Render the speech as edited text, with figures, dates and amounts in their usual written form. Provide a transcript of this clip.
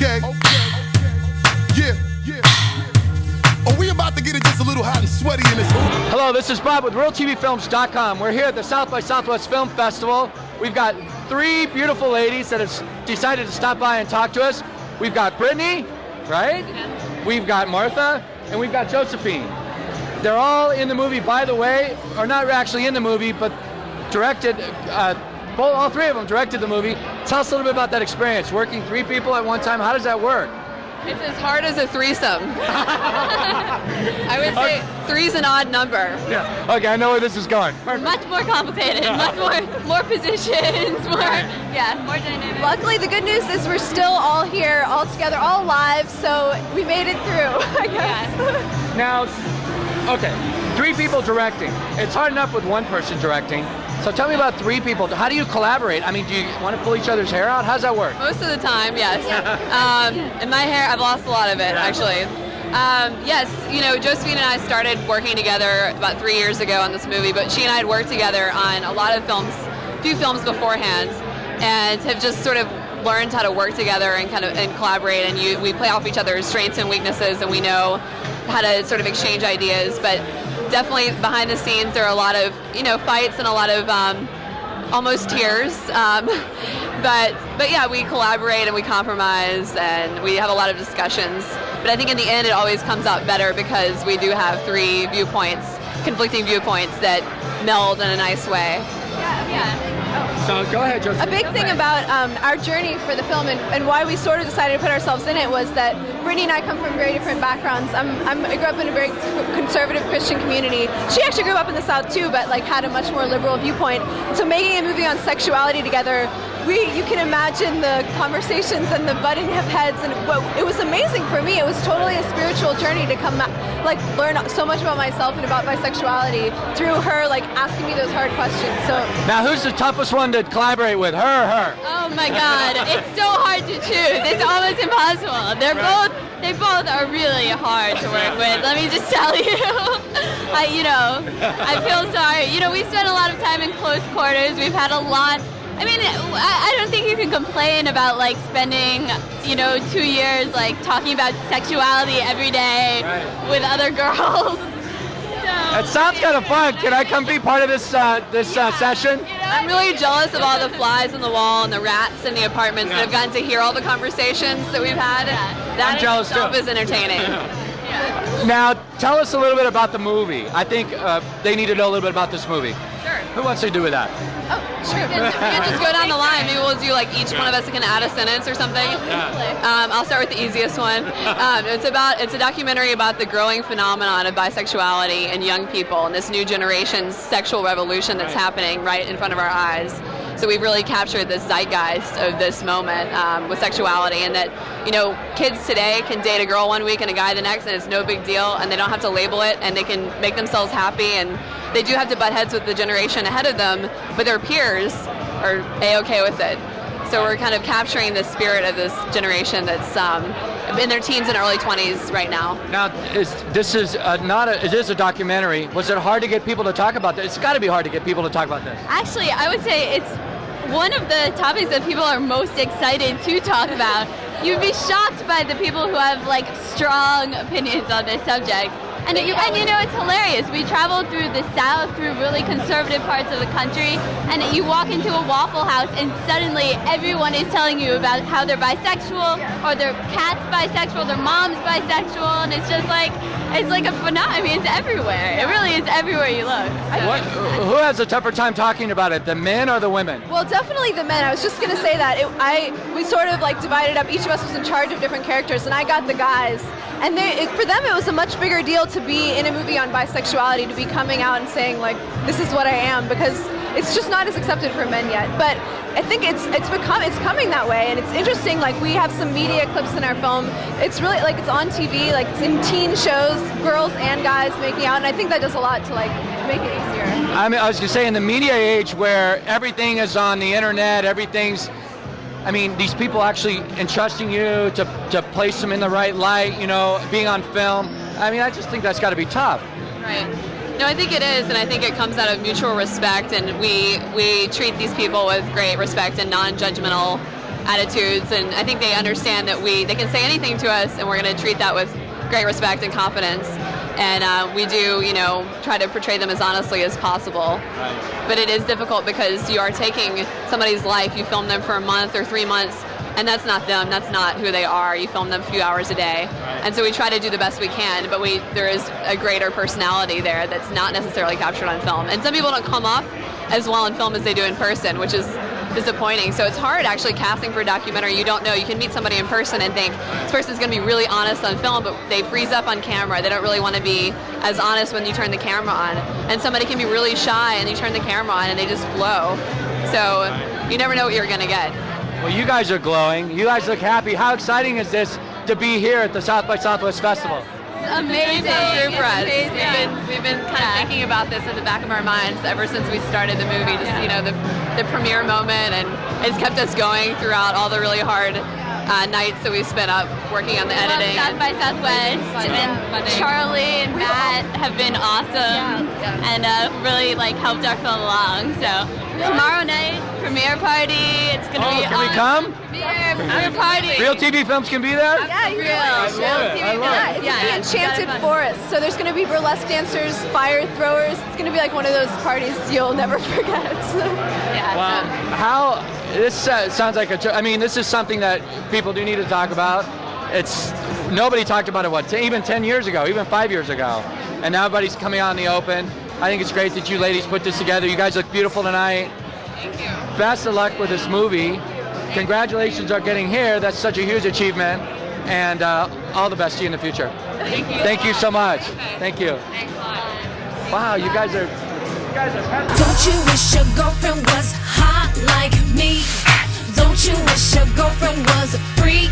Okay. Yeah. Are we about to get it just a little hot and sweaty in this? Hello, this is Bob with RealTVFilms.com. We're here at the South by Southwest Film Festival. We've got three beautiful ladies that have decided to stop by and talk to us. We've got Brittany, right? Yeah. We've got Martha, and we've got Josephine. They're all in the movie, by the way, or not actually in the movie, but directed, all three of them directed the movie. Tell us a little bit about that experience, working three people at one time. How does that work? It's as hard as a threesome. I would say three's an odd number. Yeah. Okay, I know where this is going. Much more complicated, much more positions, more dynamic. Luckily, the good news is we're still all here, all together, all live, so we made it through, I guess. Yeah. Now, okay, three people directing. It's hard enough with one person directing. So tell me about three people. How do you collaborate? I mean, do you want to pull each other's hair out? How's that work? Most of the time, yes. And my hair, I've lost a lot of it, actually. Yes, you know, Josephine and I started working together about 3 years ago on this movie, but she and I had worked together on a lot of films, few films beforehand, and have just sort of learned how to work together and collaborate, and we play off each other's strengths and weaknesses, and we know how to sort of exchange ideas. But definitely behind the scenes there are a lot of, you know, fights and a lot of almost tears. But yeah, we collaborate and we compromise and we have a lot of discussions. But I think in the end it always comes out better because we do have three viewpoints, conflicting viewpoints that meld in a nice way. Yeah. So go ahead, Josephine. A big thing about our journey for the film and why we sort of decided to put ourselves in it was that Brittany and I come from very different backgrounds. I grew up in a very conservative Christian community. She actually grew up in the South too, but like had a much more liberal viewpoint. So making a movie on sexuality together, you can imagine the conversations and the butting of heads, and it was amazing for me. It was totally a spiritual journey to come learn so much about myself and about bisexuality through her asking me those hard questions. So now, who's the toughest one to collaborate with? Her. Oh my God, it's so hard to choose. It's almost impossible. They both are really hard to work with. Let me just tell you. I feel sorry. You know, we spent a lot of time in close quarters. We've had a lot. I mean, I don't think you can complain about spending, 2 years talking about sexuality every day with other girls. It sounds kind of fun. Can I come be part of this session? I'm really jealous of all the flies on the wall and the rats in the apartments that have gotten to hear all the conversations that we've had. That in itself is entertaining. Now, tell us a little bit about the movie. I think they need to know a little bit about this movie. Sure. Who wants to do with that? Oh, sure. We can just go down the line. Maybe we'll do each one of us can add a sentence or something. I'll start with the easiest one. It's a documentary about the growing phenomenon of bisexuality in young people and this new generation's sexual revolution that's happening right in front of our eyes. So we've really captured this zeitgeist of this moment with sexuality, and that, kids today can date a girl one week and a guy the next, and it's no big deal, and they don't have to label it, and they can make themselves happy, and they do have to butt heads with the generation ahead of them, but their peers are A-okay with it. So we're kind of capturing the spirit of this generation that's in their teens and early 20s right now. Now, it is a documentary. Was it hard to get people to talk about this? It's got to be hard to get people to talk about this. Actually, I would say it's one of the topics that people are most excited to talk about. You'd be shocked by the people who have strong opinions on this subject. And it's hilarious. We traveled through the South, through really conservative parts of the country, and you walk into a Waffle House and suddenly everyone is telling you about how they're bisexual, or their cat's bisexual, their mom's bisexual, and it's just it's a phenomenon. I mean, it's everywhere. It really is everywhere you look. So. Who has a tougher time talking about it, the men or the women? Well, definitely the men. I was just going to say that. We sort of divided up. Each of us was in charge of different characters, and I got the guys. And for them, it was a much bigger deal to be in a movie on bisexuality, to be coming out and saying, this is what I am, because it's just not as accepted for men yet. But I think it's coming that way, and it's interesting. We have some media clips in our film. It's really it's on TV, it's in teen shows, girls and guys making out, and I think that does a lot to make it easier. I mean, I was going to say, in the media age where everything is on the internet, these people actually entrusting you to place them in the right light, being on film. I just think that's got to be tough. Right. No, I think it is, and I think it comes out of mutual respect, and we treat these people with great respect and non-judgmental attitudes, and I think they understand that they can say anything to us, and we're going to treat that with great respect and confidence. And we do, try to portray them as honestly as possible. Right. But it is difficult because you are taking somebody's life. You film them for a month or 3 months, and that's not them. That's not who they are. You film them a few hours a day. Right. And so we try to do the best we can, but there is a greater personality there that's not necessarily captured on film. And some people don't come off as well in film as they do in person, which is disappointing. So it's hard actually casting for a documentary. You don't know. You can meet somebody in person and think this person's going to be really honest on film, but they freeze up on camera. They don't really want to be as honest when you turn the camera on. And somebody can be really shy and you turn the camera on and they just glow. So you never know what you're going to get. Well, you guys are glowing. You guys look happy. How exciting is this to be here at the South by Southwest Festival? Amazing. True for us. We've been kind of thinking about this in the back of our minds ever since we started the movie. Just the premiere moment, and it's kept us going throughout all the really hard nights that we spent up working on the editing. South by Southwest, and Charlie and Matt have been awesome and really helped our film along. So tomorrow night, premiere party. It's gonna be can we come? Premiere party. Real TV Films can be there? Yeah, you I love it. I love it. It's the Enchanted Forest. So there's going to be burlesque dancers, fire throwers. It's going to be like one of those parties you'll never forget. Well, this sounds like this is something that people do need to talk about. Nobody talked about it, even 10 years ago, even 5 years ago. And now everybody's coming out in the open. I think it's great that you ladies put this together. You guys look beautiful tonight. Thank you. Best of luck with this movie. Congratulations on getting here. That's such a huge achievement. And all the best to you in the future. Thank you. Thank you so much. Thank you. Thanks a lot. Wow, you guys are Don't you wish your girlfriend was hot like me? Don't you wish your girlfriend was a freak